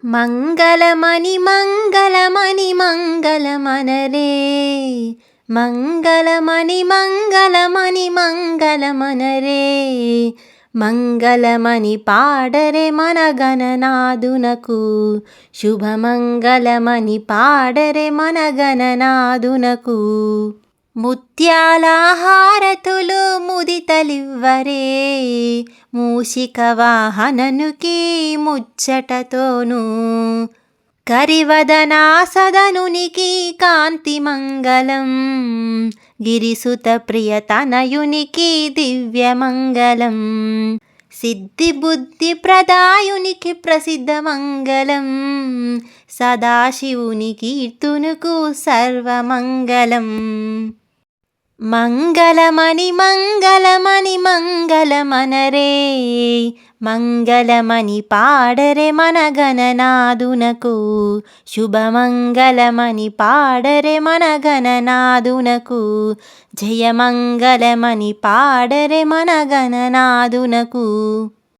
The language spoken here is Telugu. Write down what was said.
మంగళమణి మంగళమణి మంగళమనరే, మంగళమణి మంగళమణి మంగళమనరే, మంగళమణి పాడరే మన గణనాదునకు, శుభమంగళమని పాడరే మన గణనాదునకు. ముత్యాల హారతులు ముదితలివ్వరే, మూషిక వాహననుకి ముచ్చటతోను, కరివదనా సదనునికి కాంతి మంగళం, గిరిసుత ప్రియతనయునికి దివ్యమంగళం, సిద్ధి బుద్ధి ప్రదాయునికి ప్రసిద్ధ మంగళం, సదాశివుని కీర్తునుకు సర్వమంగళం. మంగళమణి మంగళమణి మంగళమనరే, మంగళమని పాడరే మన గణనాదునకు, శుభమంగళమని పాడరే మన గణనాదునకు, జయమంగళమని పాడరే మన గణనాదునకు.